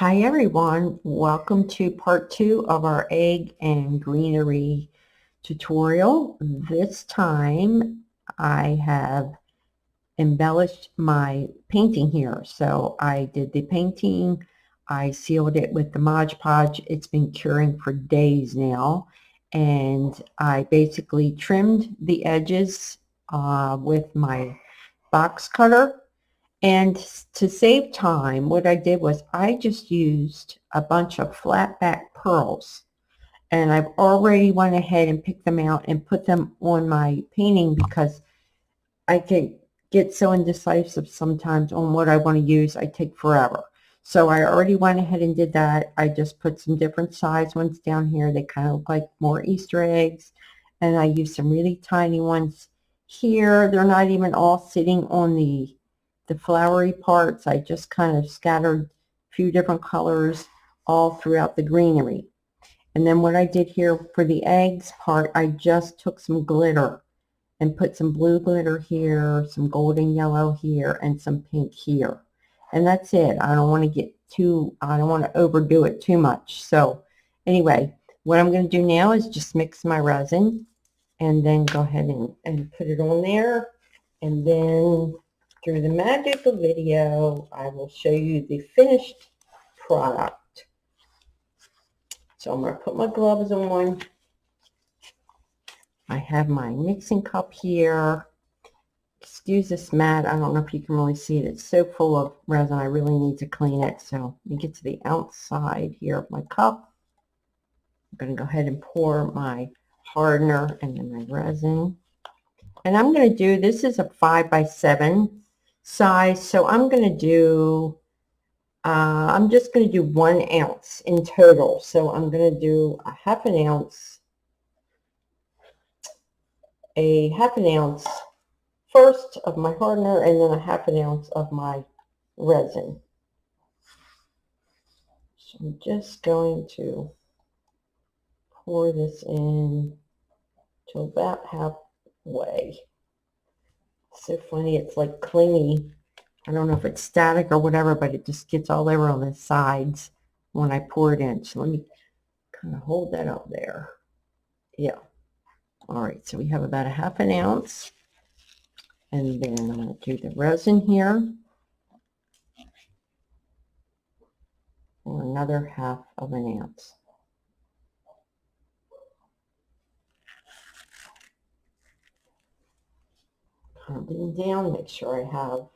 Hi everyone, welcome to part 2 of our egg and greenery tutorial. This time I have embellished my painting here. So I did the painting, I sealed it with the Mod Podge. It's been curing for days now, and I basically trimmed the edges with my box cutter. And to save time, what I did was I just used a bunch of flatback pearls, and I've already went ahead and picked them out and put them on my painting because I can get so indecisive sometimes on what I want to use. I take forever. So I already went ahead and did that. I just put some different size ones down here. They kind of look like more Easter eggs. And I used some really tiny ones here. They're not even all sitting on the flowery parts. I just kind of scattered a few different colors all throughout the greenery. And then what I did here for the eggs part, I just took some glitter and put some blue glitter here, some golden yellow here, and some pink here. And that's it. I don't want to overdo it too much. So anyway, what I'm going to do now is just mix my resin and then go ahead and put it on there. And then through the magic of video, I will show you the finished product. So I'm going to put my gloves on. I have my mixing cup here. Excuse this mat. I don't know if you can really see it. It's so full of resin. I really need to clean it. So let me get to the outside here of my cup. I'm going to go ahead and pour my hardener and then my resin. And I'm going to do, this is a 5x7 size. So I'm going to do, I'm just going to do 1 ounce in total. So I'm going to do a half an ounce first of my hardener, and then a half an ounce of my resin. So I'm just going to pour this in to about halfway. So funny, it's like clingy. I don't know if it's static or whatever, but it just gets all over on the sides when I pour it in. So let me kind of hold that up there. Yeah. All right, so we have about a half an ounce. And then I'm going to do the resin here for another half of an ounce. Pounding down, make sure I have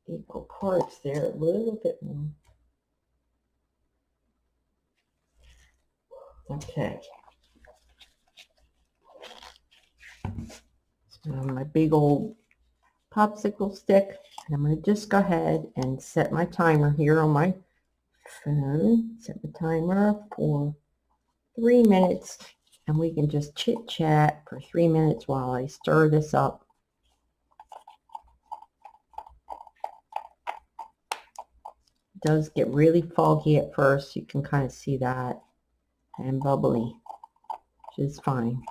equal parts there, a little bit more. Okay. So my big old popsicle stick, and I'm going to just go ahead and set my timer here on my phone. Set the timer for 3 minutes, and we can just chit chat for 3 minutes while I stir this up. It does get really foggy at first. You can kind of see that, and bubbly, which is fine.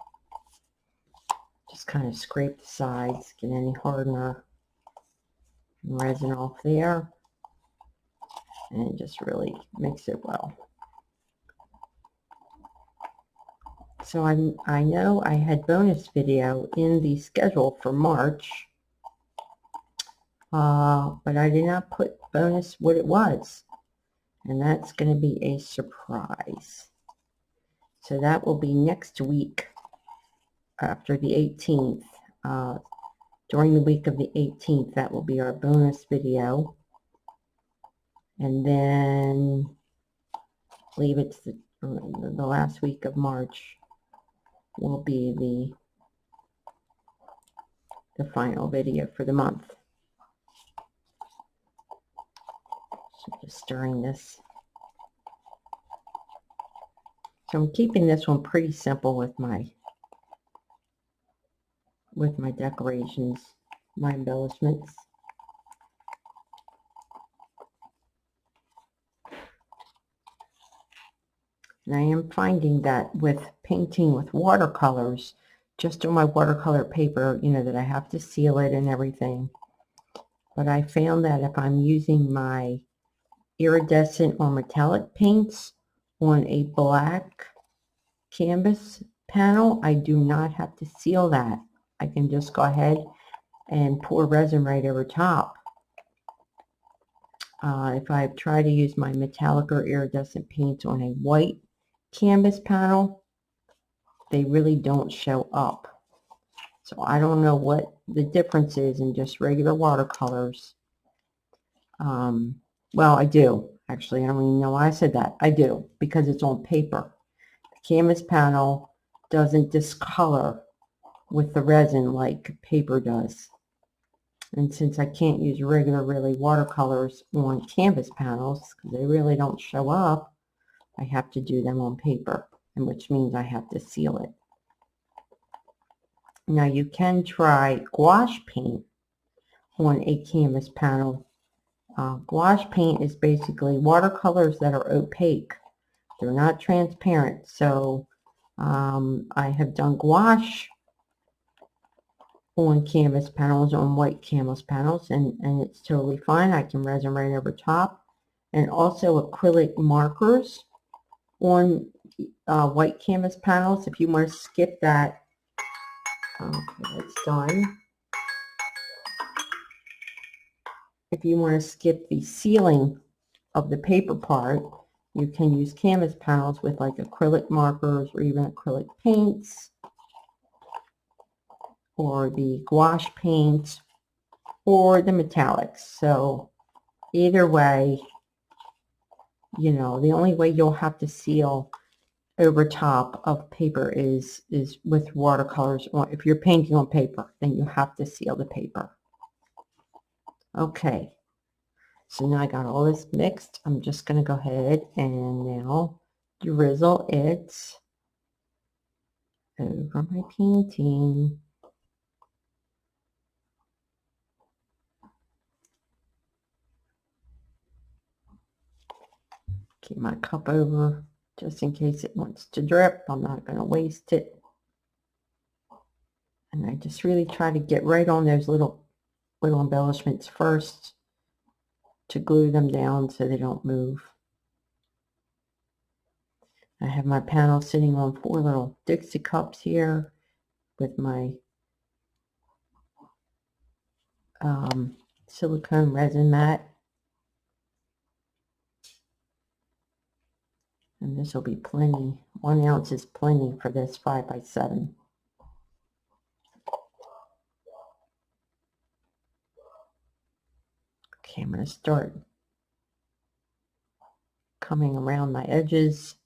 Just kind of scrape the sides, get any hardener and resin off there, and just really mix it well. So I know I had bonus video in the schedule for March, but I did not put bonus what it was, and that's going to be a surprise. So that will be next week after the 18th. During the week of the 18th, that will be our bonus video. And then I believe it's the last week of March will be the final video for the month. So just stirring this. So I'm keeping this one pretty simple with my decorations, my embellishments. And I am finding that with painting with watercolors, just on my watercolor paper, you know, that I have to seal it and everything. But I found that if I'm using my iridescent or metallic paints on a black canvas panel, I do not have to seal that. I can just go ahead and pour resin right over top. If I try to use my metallic or iridescent paints on a white canvas panel, they really don't show up. So I don't know what the difference is in just regular watercolors. Well, I do. Actually, I don't even know why I said that. I do, because it's on paper. The canvas panel doesn't discolor with the resin like paper does. And since I can't use regular, really watercolors on canvas panels, because they really don't show up, I have to do them on paper, and which means I have to seal it. Now you can try gouache paint on a canvas panel. Gouache paint is basically watercolors that are opaque. They're not transparent. So I have done gouache on canvas panels, on white canvas panels, and it's totally fine. I can resin right over top. And also acrylic markers on white canvas panels. If you want to skip that, okay, that's done. If you want to skip the sealing of the paper part, you can use canvas panels with like acrylic markers or even acrylic paints, or the gouache paint, or the metallics. So either way, you know, the only way you'll have to seal over top of paper is with watercolors. Or if you're painting on paper, then you have to seal the paper. Okay, so now I got all this mixed. I'm just going to go ahead and now drizzle it over my painting. Keep my cup over just in case it wants to drip. I'm not going to waste it. And I just really try to get right on those little embellishments first to glue them down so they don't move. I have my panel sitting on 4 little Dixie cups here with my silicone resin mat. And this will be plenty. 1 ounce is plenty for this 5x7. Okay, I'm going to start coming around my edges.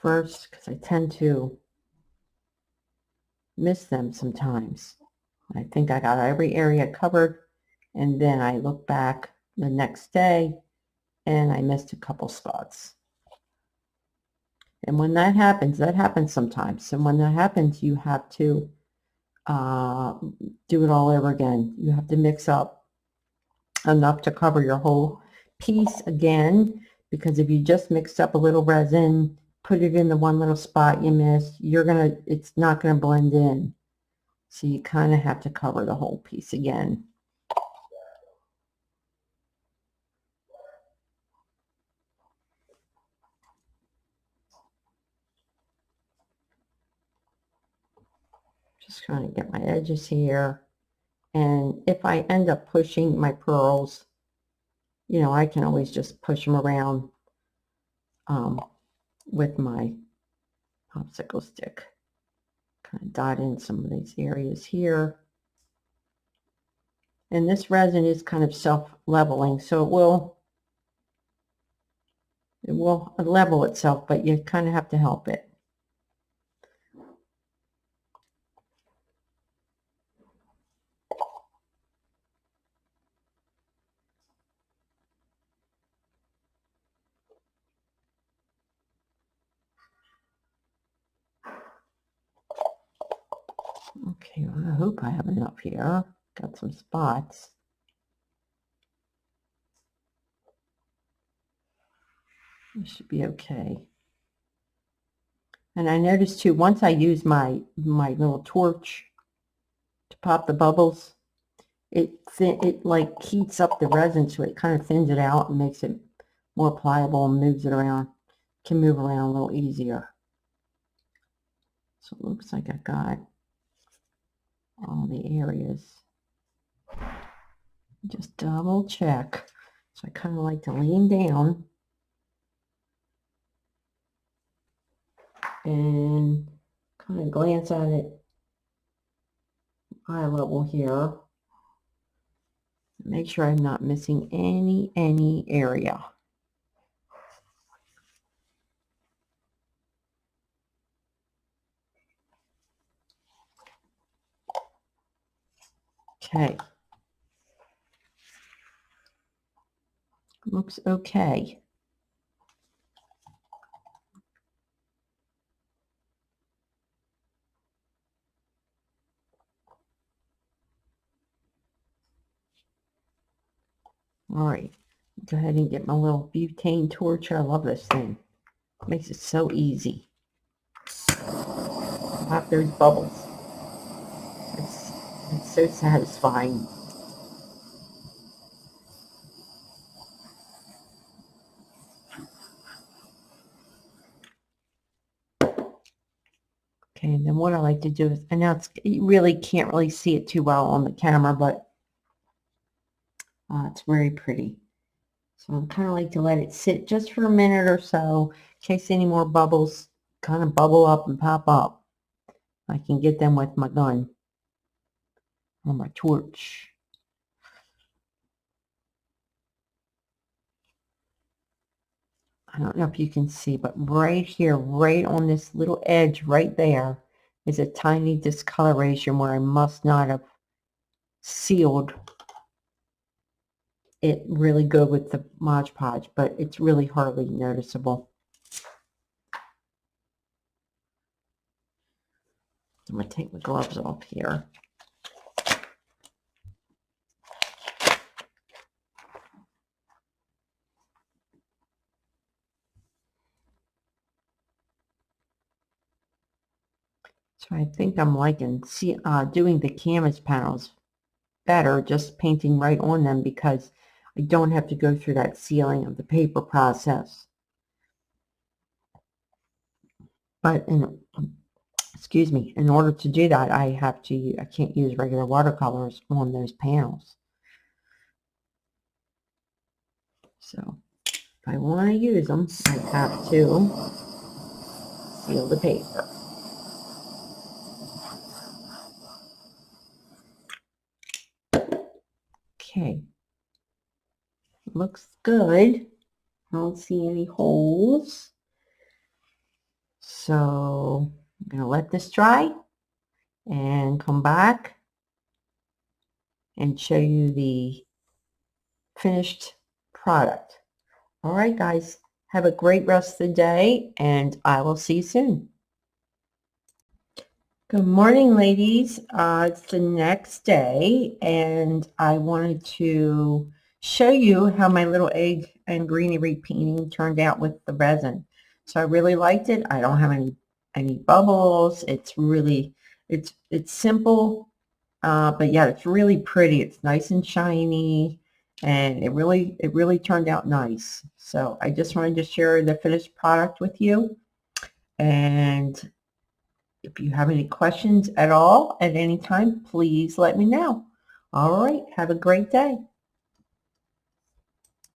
First, because I tend to miss them sometimes. I think I got every area covered, and then I look back the next day and I missed a couple spots. And when that happens sometimes. And when that happens, you have to do it all over again. You have to mix up enough to cover your whole piece again, because if you just mix up a little resin, put it in the one little spot you missed, it's not gonna blend in. So you kind of have to cover the whole piece again. Just trying to get my edges here. And if I end up pushing my pearls, you know, I can always just push them around with my popsicle stick. Kind of dot in some of these areas here. And this resin is kind of self-leveling, so it will level itself, but you kind of have to help it. Okay, well, I hope I have enough here. Got some spots. It should be okay. And I noticed too, once I use my little torch to pop the bubbles, it like heats up the resin, so it kind of thins it out and makes it more pliable and moves it around, can move around a little easier. So it looks like I got all the areas. Just double check. So I kind of like to lean down and kind of glance at it eye level here. Make sure I'm not missing any area. Okay. Looks okay. All right. Go ahead and get my little butane torch. I love this thing. It makes it so easy. Pop those bubbles. It's so satisfying. Okay, and then what I like to do is, I know you really can't really see it too well on the camera, but it's very pretty. So I kind of like to let it sit just for a minute or so, in case any more bubbles kind of bubble up and pop up. I can get them with my gun or my torch. I don't know if you can see, but right here, right on this little edge right there is a tiny discoloration where I must not have sealed it really good with the Mod Podge, but it's really hardly noticeable. I'm going to take my gloves off here. So I think I'm liking doing the canvas panels better, just painting right on them, because I don't have to go through that sealing of the paper process. But excuse me, in order to do that, I can't use regular watercolors on those panels. So if I want to use them, I have to seal the paper. Okay, looks good. I don't see any holes. So I'm going to let this dry and come back and show you the finished product. All right, guys, have a great rest of the day, and I will see you soon. Good morning, ladies. It's the next day, and I wanted to show you how my little egg and greenery painting turned out with the resin. So I really liked it. I don't have any bubbles. It's really, it's simple, but yeah, it's really pretty. It's nice and shiny, and it really turned out nice. So I just wanted to share the finished product with you, and if you have any questions at all at any time, please let me know. All right. Have a great day.